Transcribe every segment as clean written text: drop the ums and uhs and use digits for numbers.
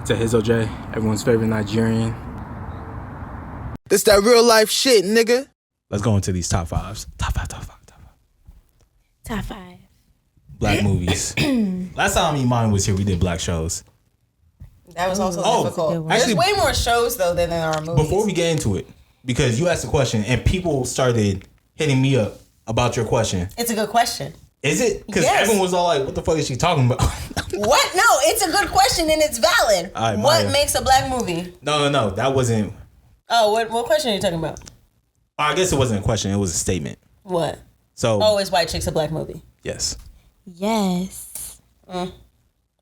It's Ehizoje, everyone's favorite Nigerian. This that real life shit, nigga. Let's go into these top fives. Top five. Top five. Black movies. Last time Imani was here, we did black shows. That was also difficult. Actually, There's way more shows, though, than there are movies. Before we get into it, because you asked a question and people started hitting me up about your question. It's a good question. Is it? Because Yes. everyone was all like, what the fuck is she talking about? What? No, it's a good question and it's valid. All right, what Maiyah. makes a black movie? No. That wasn't... Oh, what question are you talking about? I guess it wasn't a question. It was a statement. What? So... Oh, is White Chicks a black movie? Yes. Yes. I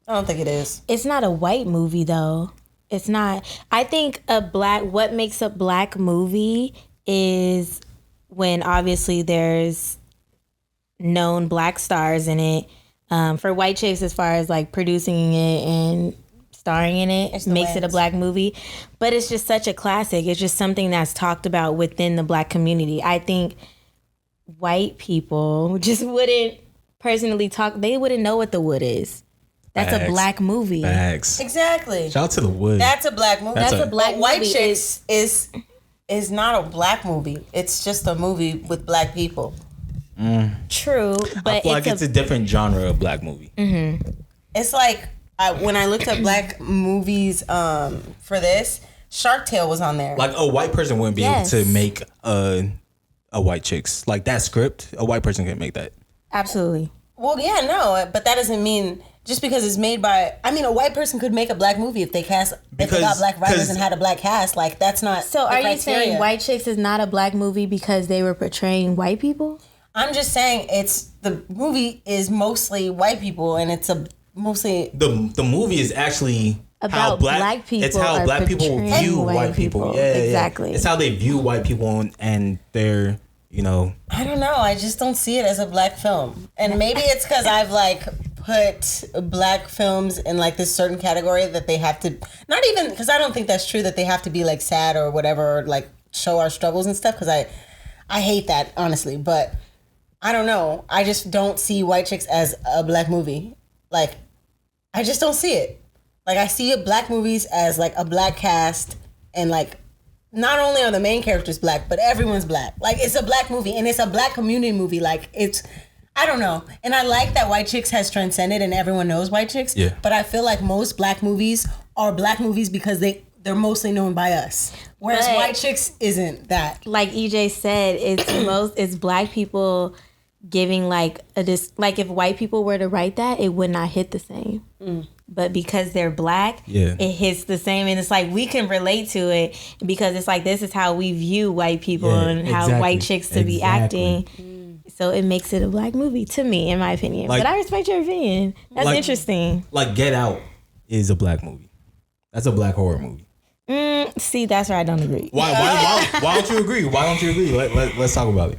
don't think it is. It's not a white movie though. It's not. I think what makes a black movie is when obviously there's known black stars in it. For White Chicks, as far as like producing it and starring in it, makes it a black movie. But it's just such a classic. It's just something that's talked about within the black community. I think white people just wouldn't personally talk. They wouldn't know what The Wood is. That's a black movie. Facts. Exactly. Shout out to The Wood. That's a black movie. That's a black movie. White Chicks is not a black movie. It's just a movie with black people. True, but I feel like it's a different genre of black movie. Mm-hmm. It's like when I looked up black movies for this, Shark Tale was on there. Like a white person wouldn't be able to make a White Chicks. Like that script, a white person can make that. Absolutely. Well, yeah, no, but that doesn't mean just because it's made by. I mean, a white person could make a black movie if they got black writers and had a black cast. Like that's not. So, are you saying White Chicks is not a black movie because they were portraying white people? I'm just saying the movie is mostly white people, and it's mostly the movie is actually about how black people. It's how black people view white people. Yeah, exactly. Yeah. It's how they view white people and their. I don't know. I just don't see it as a black film. And maybe it's because I've like put black films in like this certain category that they have to, not even, because I don't think that's true that they have to be like sad or whatever, or like show our struggles and stuff, because I hate that, honestly. But I don't know. I just don't see White Chicks as a black movie. Like, I just don't see it. Like, I see black movies as like a black cast and like, not only are the main characters black, but everyone's black. Like, it's a black movie, and it's a black community movie. Like, I don't know. And I like that White Chicks has transcended and everyone knows White Chicks. Yeah. But I feel like most black movies are black movies because they're mostly known by us. Whereas White Chicks isn't that. Like EJ said, it's black people giving like if white people were to write that, it would not hit the same. But because they're black, it hits the same. And it's like we can relate to it because it's like this is how we view white people and how white chicks to be acting. So it makes it a black movie to me, in my opinion. Like, but I respect your opinion. That's interesting. Like Get Out is a black movie. That's a black horror movie. See, that's where I don't agree. Why don't you agree? Why don't you agree? Let's talk about it.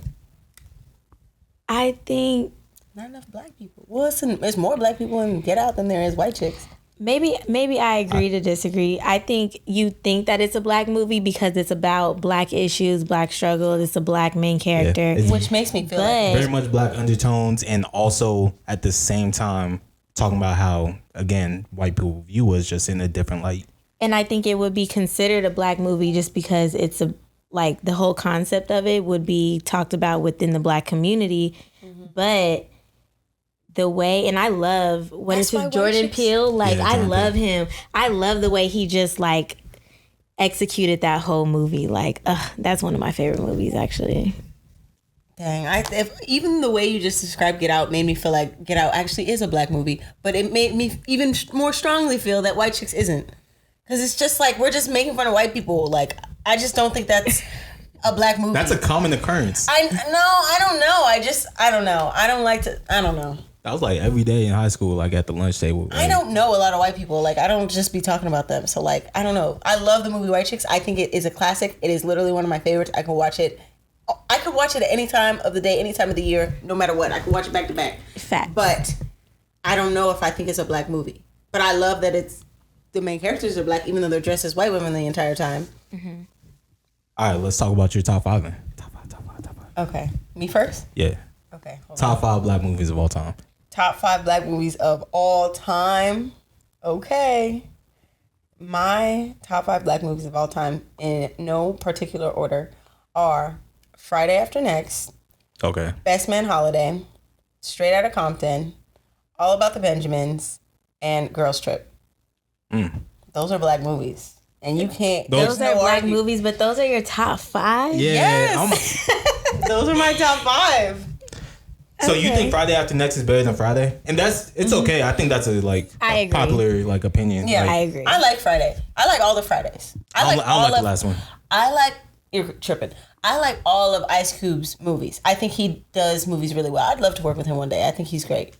I think not enough black people. Well, there's more black people in Get Out than there is White Chicks. Maybe I agree to disagree. I think you think that it's a black movie because it's about black issues, black struggle. It's a black main character. Which makes me feel like very much black undertones, and also at the same time talking about how, again, white people view us just in a different light. And I think it would be considered a black movie just because it's the whole concept of it would be talked about within the black community. But the way, and I love, Jordan Peele? Like, I love him. I love the way he just like executed that whole movie. Like, that's one of my favorite movies, actually. Dang, even the way you just described Get Out made me feel like Get Out actually is a black movie. But it made me even more strongly feel that White Chicks isn't. Because it's just like, we're just making fun of white people. Like, I just don't think that's a black movie. That's a common occurrence. I don't know. I don't know. I don't know. That was like every day in high school, like at the lunch table. Like, I don't know a lot of white people. Like, I don't just be talking about them. So, like, I don't know. I love the movie White Chicks. I think it is a classic. It is literally one of my favorites. I can watch it. I could watch it at any time of the day, any time of the year, no matter what. I can watch it back to back. Fact. But I don't know if I think it's a black movie. But I love that the main characters are black, even though they're dressed as white women the entire time. Mm-hmm. All right, let's talk about your top five then. Top five. Okay. Me first? Yeah. Okay. Top 5 black movies of all time. Top 5 black movies of all time. Okay. My top 5 black movies of all time, in no particular order, are Friday After Next, Okay. Best Man Holiday, Straight Outta Compton, All About the Benjamins, and Girls Trip. Those are black movies. And you can't... Those are black argue. movies, but those are your top 5? Yeah. Yes. Those are my top 5. So you think Friday After Next is better than Friday? And it's okay. I think that's I agree. popular opinion. Yeah, I agree. I like Friday. I like all the Fridays. I don't like the last one. I like... You're tripping. I like all of Ice Cube's movies. I think he does movies really well. I'd love to work with him one day. I think he's great.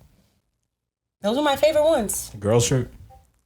Those are my favorite ones. Girls Trip.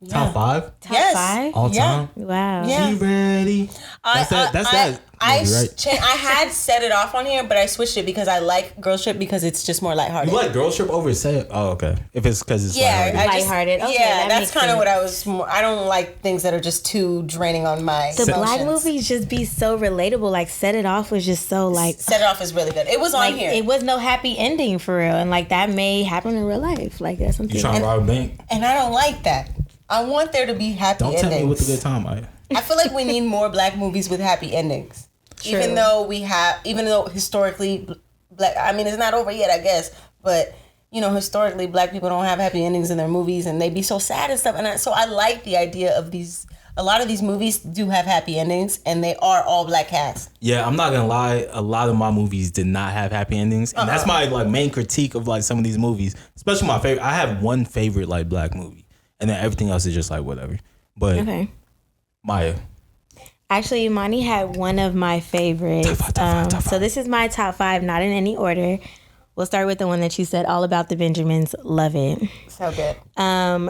Top 5? Top 5? All time? Wow. Yeah. Be ready. That's that. I movie, right? I had set it off on here, but I switched it because I like Girls Trip because it's just more lighthearted. You like Girls Trip over Say? Oh, okay. If it's because it's lighthearted. Lighthearted. Okay, yeah, that that's makes kind of sense. what I was. I don't like things that are just too draining on my The emotions. black movies just be so relatable. Like, Set It Off was just so Set It Off is really good. It was on like here. it was no happy ending for real, and like that may happen in real life. Like that's something. You trying to rob a bank? And I don't like that. I want there to be happy Don't endings. tell me what's a good time, Maiyah. I feel like we need more black movies with happy endings. True. Even though historically, black, I mean, it's not over yet, I guess, but historically, black people don't have happy endings in their movies, and they be so sad and stuff. And so I like the idea of these. A lot of these movies do have happy endings, and they are all black cast. Yeah, I'm not gonna lie. A lot of my movies did not have happy endings, and that's my main critique of some of these movies. Especially my favorite. I have one favorite black movie, and then everything else is just whatever. But Okay. Maiyah. Actually, Imani had one of my favorites. Top five. So this is my top 5, not in any order. We'll start with the one that you said, All About the Benjamins. Love it. So good.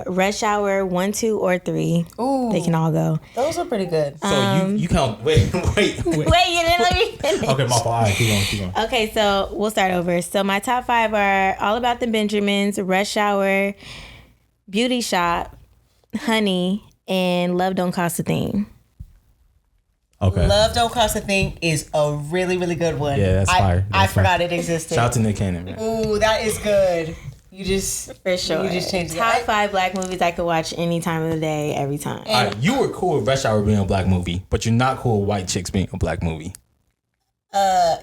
Rush Hour 1, 2, or 3. Ooh, They can all go. those are pretty good. So you count. Wait. Wait, you didn't let me finish. Okay, my fault. All right, keep going. Okay, so we'll start over. So my top 5 are All About the Benjamins, Rush Hour, Beauty Shop, Honey, and Love Don't Cost a Thing. Okay. Love Don't Cost a Thing is a really, really good one. Yeah, that's fire. I That's fire. forgot it existed. Shout out to Nick Cannon, man. Ooh, that is good. You just For sure. You just changed it. Top 5 black movies I could watch any time of the day, every time. All right, you were cool with Rush Hour being a black movie, but you're not cool with White Chicks being a black movie.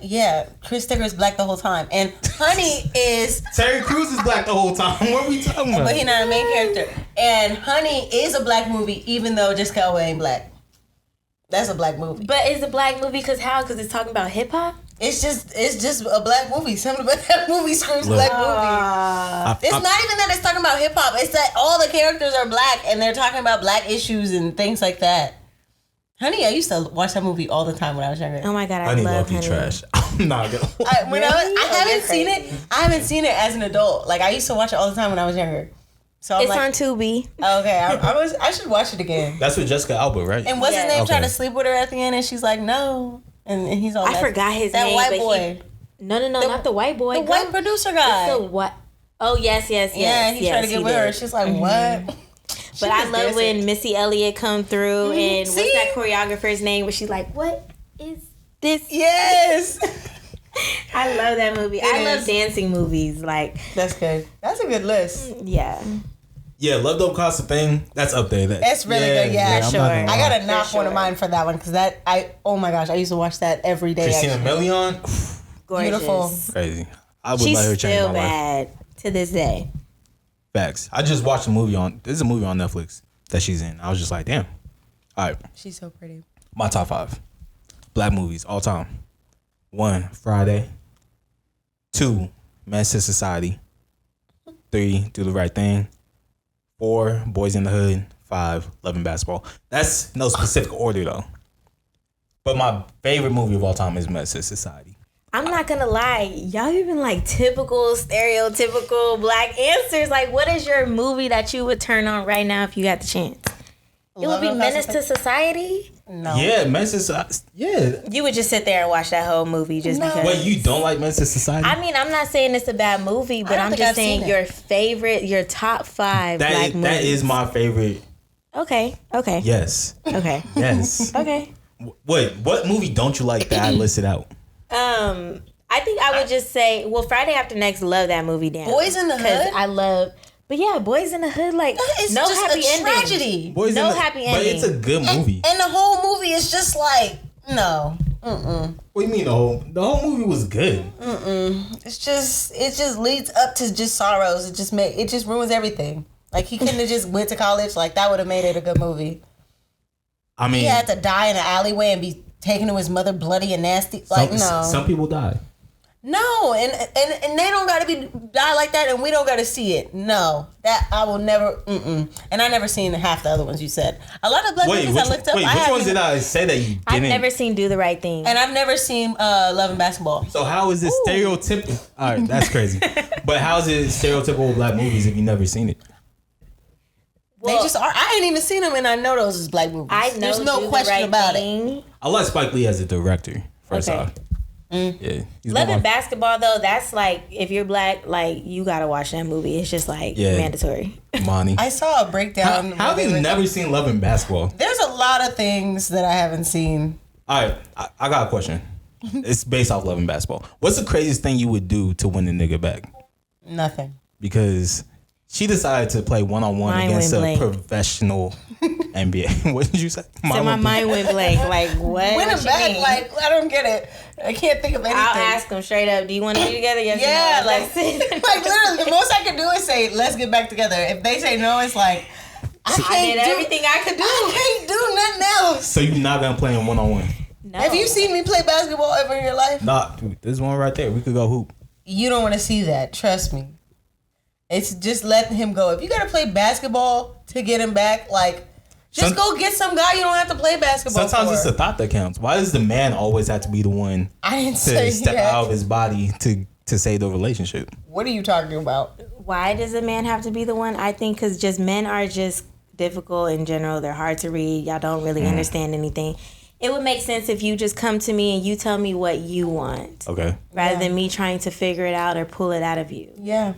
Yeah, Chris Tucker is black the whole time, and Honey is, Terry Crews is black the whole time. What are we talking about? but he's not a main character. And Honey is a black movie, even though Jessica Alba ain't black. That's a black movie. But it's a black movie because how? Because it's talking about hip hop? It's just a black movie. Something about that movie screams black movie. It's not even that it's talking about hip hop. It's that all the characters are black and they're talking about black issues and things like that. Honey, I used to watch that movie all the time when I was younger. Oh my God, I Honey love low-key Honey. trash. I'm not gonna. I haven't you're seen it. I haven't seen it as an adult. Like I used to watch it all the time when I was younger. So I'm It's like, on Tubi. okay, I should watch it again. That's with Jessica Alba, right? And what's his name Okay. trying to sleep with her at the end, and she's like, no, and he's all I forgot his that name. white but boy, No, not the white boy. the white producer guy. The what? Oh yes. Yeah, he tried to get with her. She's like, what? But I love when Missy Elliott come through and See? what's that choreographer's name? Where she's like, "What is this?" Yes, I love that movie. It I love is. dancing movies. Like, that's good. That's a good list. yeah. Yeah, Love Don't Cost a Thing. That's up there. That's really good. Yeah, I'm not sure. gonna I lie. gotta knock one of mine for that one because oh my gosh, I used to watch that every day. Christina actually. Milian. Gorgeous. Beautiful. Crazy. I would She's let her change still my life. bad to this day. Facts. I just watched a movie there's a movie on Netflix that she's in. I was just like, damn. All right. She's so pretty. My top 5 black movies all time. 1, Friday. 2, Menace to Society. 3, Do the Right Thing. 4, Boys in the Hood. 5, Love and Basketball. That's no specific order though. But my favorite movie of all time is Menace to Society. I'm not gonna lie, y'all even like typical, stereotypical black answers. Like, what is your movie that you would turn on right now if you got the chance? It would be Menace to Society. No. Yeah, Menace to Society. Yeah. You would just sit there and watch that whole movie just because. Wait, you don't like Menace to Society? I mean, I'm not saying it's a bad movie, but don't I'm think just I've seen saying it. your top 5 black movies. That is my favorite. Okay. Yes. Okay. Yes. Okay. Wait, what movie don't you like that I listed out? I think I would just say, well, Friday After Next, love that movie. Damn. Boys in the Because Hood? I love, But yeah, Boys in the Hood, like It's no just happy a ending. tragedy. Boys No in the- happy But ending. it's a good movie. And the whole movie is just like, no. What do you mean the whole movie was good? It just leads up to just sorrows. It just ruins everything. Like he couldn't have just went to college. Like that would have made it a good movie. I mean, He had to die in an alleyway and be taken to his mother bloody and nasty. Like some people die. No, and they don't got to die like that, and we don't got to see it. No, that I will never. And I never seen half the other ones you said. A lot of black movies I looked up. Which ones did I say that you didn't? I've never seen Do the Right Thing. And I've never seen Love and Basketball. So how is this stereotypical? All right, that's crazy. But how is it stereotypical black movies if you never seen it? They just are. I ain't even seen them, and I know those is black movies. I know There's no Do the question Right about it. Thing. I like Spike Lee as a director. First Okay. off, yeah. He's Love one and of my- Basketball, though, that's like, if you're black, like, you gotta watch that movie. It's just like mandatory. Monty. I saw a breakdown. How have you never seen Love and Basketball? There's a lot of things that I haven't seen. All right, I got a question. It's based off Love and Basketball. What's the craziest thing you would do to win a nigga back? Nothing. Because she decided to play one-on-one Mine against a went blank. professional NBA. What did you say? So my mind went blank. Like, what? Win What them you back, mean? like I don't get it. I can't think of anything. I'll ask them straight up, do you want to be together? Yes Yeah, or no? like, Let's like literally, the most I can do is say, "Let's get back together." If they say no, it's like I I did everything I could do. I can't do nothing else. So you're not gonna play in one-on-one? No. Have you seen me play basketball ever in your life? Nah, dude, there's one right there. We could go hoop. You don't want to see that. Trust me. It's just letting him go. If you got to play basketball to get him back, like just go get some guy you don't have to play basketball. Sometimes for. it's the thought that counts. Why does the man always have to be the one I didn't to say step that. out of his body to save the relationship? What are you talking about? Why does a man have to be the one? I think because just men are just difficult in general. They're hard to read. Y'all don't really understand anything. It would make sense if you just come to me and you tell me what you want, Okay. rather than me trying to figure it out or pull it out of you. Yeah.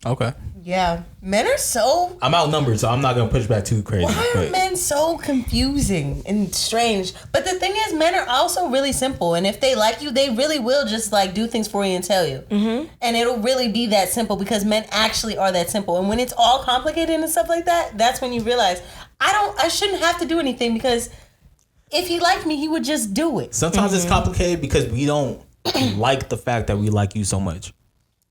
Okay. Yeah. Men are so. I'm outnumbered, so I'm not gonna push back too crazy. Why are but men so confusing and strange? But the thing is, men are also really simple. And if they like you, they really will just like do things for you and tell you. Mm-hmm. And it'll really be that simple because men actually are that simple. And when it's all complicated and stuff like that, that's when you realize I shouldn't have to do anything because if he liked me, he would just do it. sometimes it's complicated because we don't like the fact that we like you so much.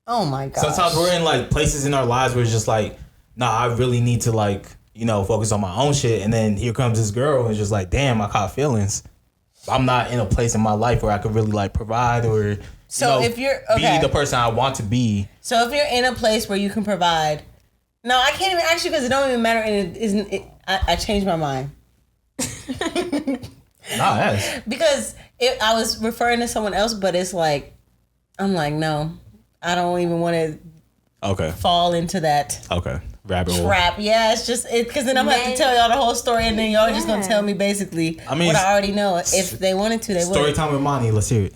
Oh my God. Sometimes we're in like places in our lives where it's just like, nah, I really need to like, focus on my own shit. And then here comes this girl and it's just like, damn, I caught feelings. I'm not in a place in my life where I could really like provide or if you're be the person I want to be. So if you're in a place where you can provide, no, I can't even ask you because it don't even matter. And it isn't. I changed my mind Nah, that's because I was referring to someone else, but it's like I'm like, no, I don't even want to okay. fall into that Okay. Rabbit hole. trap. Yeah, it's just because then I'm gonna have to tell y'all the whole story, and then y'all just gonna tell me basically what I already know. If they wanted to, they would. Story time with Imani. Let's hear it.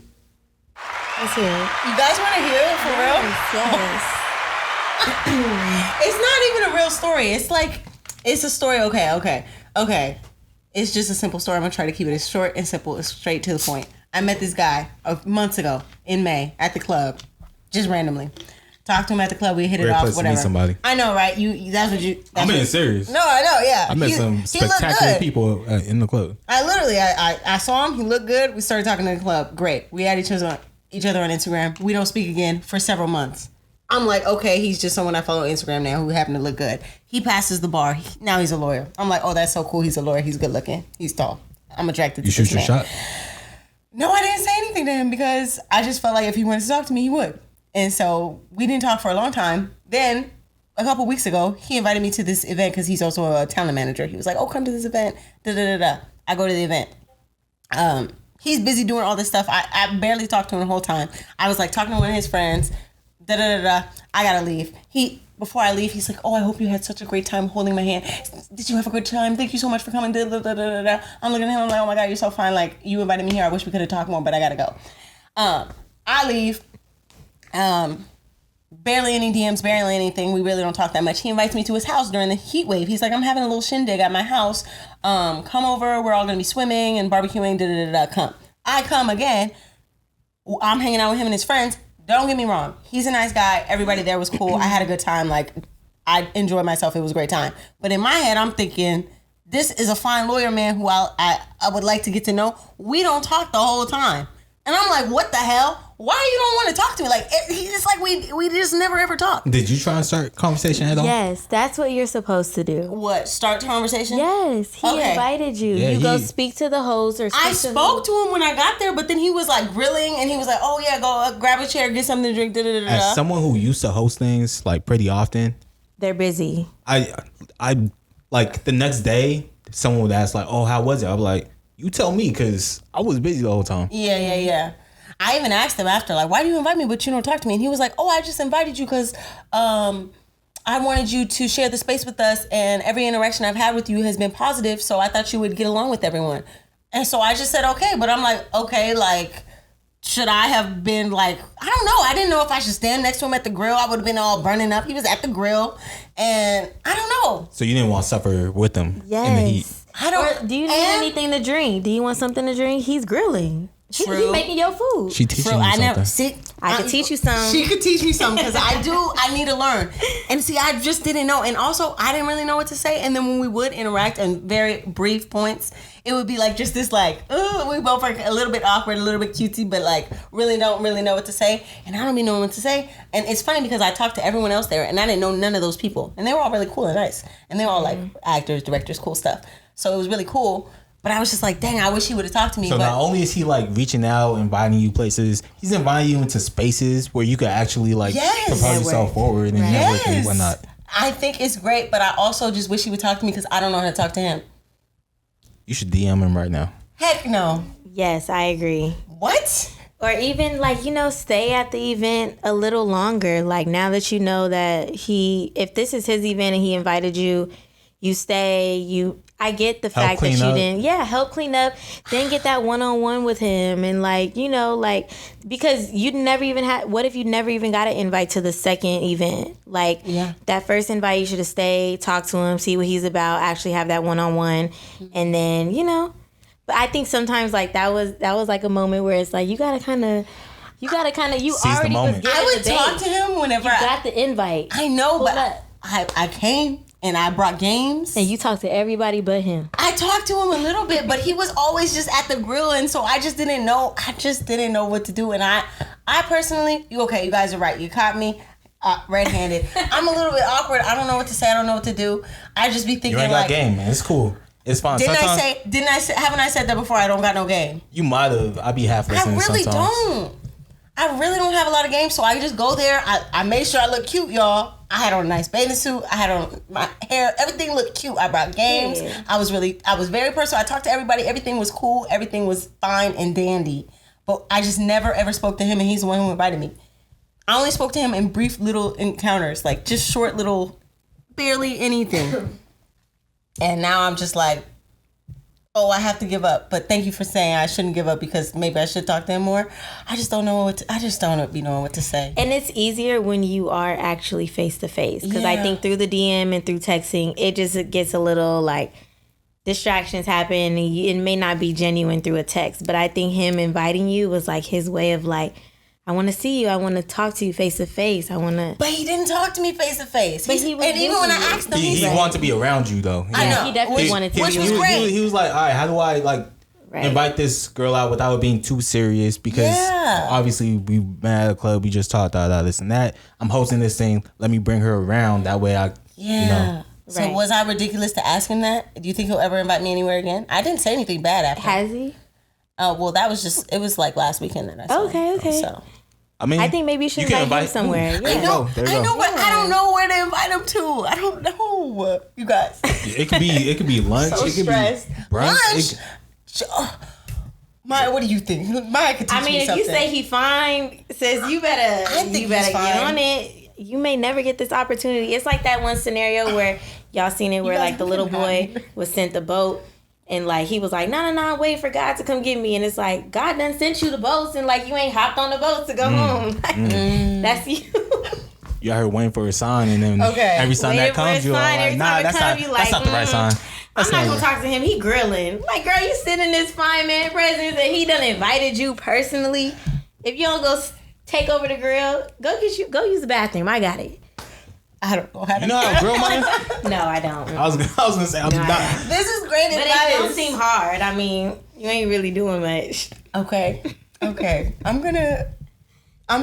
Let's hear it. You guys want to hear it for real? Yes. It's not even a real story. It's like it's a story. Okay. It's just a simple story. I'm gonna try to keep it as short and simple, as straight to the point. I met this guy months ago in May at the club, just randomly. Talked to him at the club. We hit it Great off. place to meet Whatever. somebody. I know, right? You. That's what you. I'm being serious. No, I know. Yeah. I met some He looked spectacular good. people in the club. I saw him. He looked good. We started talking in the club. Great. We had each other on Instagram. We don't speak again for several months. I'm like, okay, he's just someone I follow on Instagram now who happened to look good. He passes the bar. Now he's a lawyer. I'm like, oh, that's so cool. He's a lawyer. He's good looking. He's tall. I'm attracted to You this shoot your man. shot. No, I didn't say anything to him because I just felt like if he wanted to talk to me, he would. And so we didn't talk for a long time. Then a couple weeks ago, he invited me to this event because he's also a talent manager. He was like, oh, come to this event. I go to the event. He's busy doing all this stuff. I barely talked to him the whole time. I was like talking to one of his friends. I gotta leave. Before I leave, he's like, oh, I hope you had such a great time holding my hand. Did you have a good time? Thank you so much for coming. I'm looking at him, I'm like, oh my God, you're so fine. Like, you invited me here. I wish we could have talked more, but I gotta go. I leave. Barely any DMs, barely anything. We really don't talk that much. He invites me to his house during the heat wave. He's like, I'm having a little shindig at my house. Come over. We're all gonna be swimming and barbecuing. Come. I come again. I'm hanging out with him and his friends. Don't get me wrong. He's a nice guy. Everybody there was cool. I had a good time. Like, I enjoyed myself. It was a great time. But in my head, I'm thinking, this is a fine lawyer man who I would like to get to know. We don't talk the whole time. And I'm like, what the hell? Why you don't want to talk to me? Like, it's like we just never ever talk. Did you try and start conversation at all? Yes, that's what you're supposed to do. What? Start conversation? Yes, he invited you. Yeah, go speak to the host or speak I spoke to him when I got there, but then he was like grilling and he was like, oh yeah, go grab a chair, get something to drink. Da, da, da, da. As someone who used to host things like pretty often, They're busy. I like the next day, someone would ask like, "Oh, how was it?" I'm like, "You tell me," because I was busy the whole time. Yeah. I even asked him after, like, why do you invite me but you don't talk to me? And he was like, oh, I just invited you because I wanted you to share the space with us, and every interaction I've had with you has been positive, so I thought you would get along with everyone. And so I just said, okay, but I'm like, okay, like, should I have been like, I don't know. I didn't know if I should stand next to him at the grill. I would have been all burning up. He was at the grill, and I don't know. So you didn't want to suffer with them in the heat. Yes. I don't. Or do you need anything to drink? Do you want something to drink? He's grilling. He making your food. She teaching you something. I could teach you some. She could teach me something because I need to learn. And see, I just didn't know. And also, I didn't really know what to say. And then when we would interact in very brief points, it would be like just this like, we both are a little bit awkward, a little bit cutesy, but like really don't really know what to say. And I don't even know what to say. And it's funny because I talked to everyone else there and I didn't know none of those people. And they were all really cool and nice. And they were all like actors, directors, cool stuff. So it was really cool. But I was just like, dang, I wish he would have talked to me. So not only is he like reaching out, inviting you places, he's inviting you into spaces where you could actually like propose yourself forward and network and whatnot. I think it's great, but I also just wish he would talk to me because I don't know how to talk to him. You should DM him right now. Heck no. Yes, I agree. What? Or even like, stay at the event a little longer. Like now that you know that if this is his event and he invited you, you stay, I get the fact that you didn't, help clean up, then get that one-on-one with him and because you never even what if you never even got an invite to the second event? Like that first invite, you should have stayed, talk to him, see what he's about, actually have that one-on-one. And then, but I think sometimes like that was like a moment where it's like, you gotta kind of, you seize already the moment. was I would talk to him whenever you got the invite. I know, but I came. And I brought games. And you talked to everybody but him. I talked to him a little bit, but he was always just at the grill. And so I just didn't know. What to do. And I personally, you guys are right. You caught me red-handed. I'm a little bit awkward. I don't know what to say. I don't know what to do. I just be thinking you ain't got game, man. It's cool. It's fine. Haven't I said that before? I don't got no game. You might have. I be half listening sometimes. I really don't have a lot of games, so I just go there. I made sure I look cute, y'all. I had on a nice bathing suit. I had on my hair. Everything looked cute. I brought games. Yeah. I was very personal. I talked to everybody. Everything was cool. Everything was fine and dandy. But I just never ever spoke to him, and he's the one who invited me. I only spoke to him in brief little encounters, like just short little, barely anything. And now I'm just like, oh, I have to give up. But thank you for saying I shouldn't give up because maybe I should talk to him more. I just don't know I just don't be knowing what to say. And it's easier when you are actually face to face because I think through the DM and through texting, it just gets a little like distractions happen. And it may not be genuine through a text, but I think him inviting you was like his way of like, I want to see you. I want to talk to you face to face. I want to. But he didn't talk to me face to face. But he was. And even when I asked him, he wanted to be around you though. I know. He definitely wanted to. Which was great. He was like, all right, how do I invite this girl out without it being too serious? Because obviously we met at a club. We just talked about this and that. I'm hosting this thing. Let me bring her around. That way So was I ridiculous to ask him that? Do you think he'll ever invite me anywhere again? I didn't say anything bad after. Has he? Well, that was just. It was like last weekend that I saw him. Okay. So. I mean, I think maybe you should invite him somewhere. I know, but I don't know where to invite him to. I don't know, you guys. It could be lunch. So it could stressed. be brunch. Maya, what do you think? Maya could teach me something. If you say he fine, says you better get on it. You may never get this opportunity. It's like that one scenario where y'all seen it where like the little boy was sent the boat. And like he was like, no, I'm waiting for God to come get me. And it's like, God done sent you the boats and like you ain't hopped on the boat to go home. That's you. You out here waiting for a sign and then every sign that comes, you're like, nah, that's not the right sign. I'm not gonna talk to him. He grilling. Like, girl, you sit in this fine man presence and he done invited you personally. If you don't go take over the grill. Go use the bathroom. I got it. I don't know how to. You know how to grill, Maya? No, I don't. I was gonna say I'm not. This is great But advice. it don't seem hard. I mean, you ain't really doing much. Okay. I'm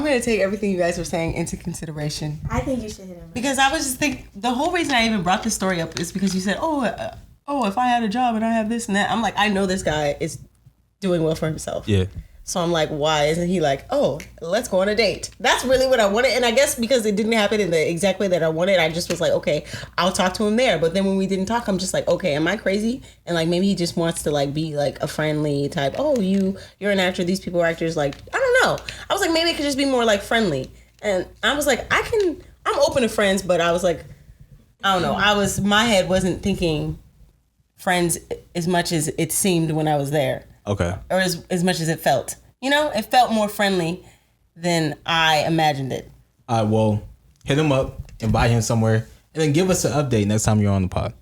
gonna take everything you guys were saying into consideration. I think you should hit him. Because I was just thinking, the whole reason I even brought this story up is because you said, if I had a job and I have this and that. I'm like, I know this guy is doing well for himself. Yeah. So I'm like, why isn't he like, let's go on a date? That's really what I wanted. And I guess because it didn't happen in the exact way that I wanted, I just was like, okay, I'll talk to him there. But then when we didn't talk, I'm just like, okay, am I crazy? And like, maybe he just wants to like be like a friendly type. Oh, you're an actor. These people are actors. Like, I don't know. I was like, maybe it could just be more like friendly. And I was like, I'm open to friends, but I was like, I don't know. My head wasn't thinking friends as much as it seemed when I was there. Okay. Or as much as it felt. You know, it felt more friendly than I imagined it. All right, well, hit him up, invite him somewhere, and then give us an update next time you're on the pod.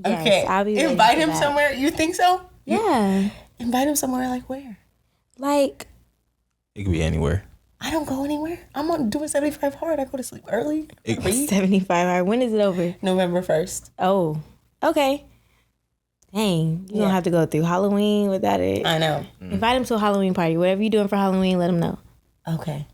Okay. I'll be invite him somewhere. You think so? Yeah. Invite him somewhere like where? Like, It could be anywhere. I don't go anywhere. I'm on doing 75 hard. I go to sleep early. 75 hours. When is it over? November 1st. Oh, okay. Dang, you don't have to go through Halloween without it. I know. Invite him to a Halloween party. Whatever you're doing for Halloween, let him know. Okay.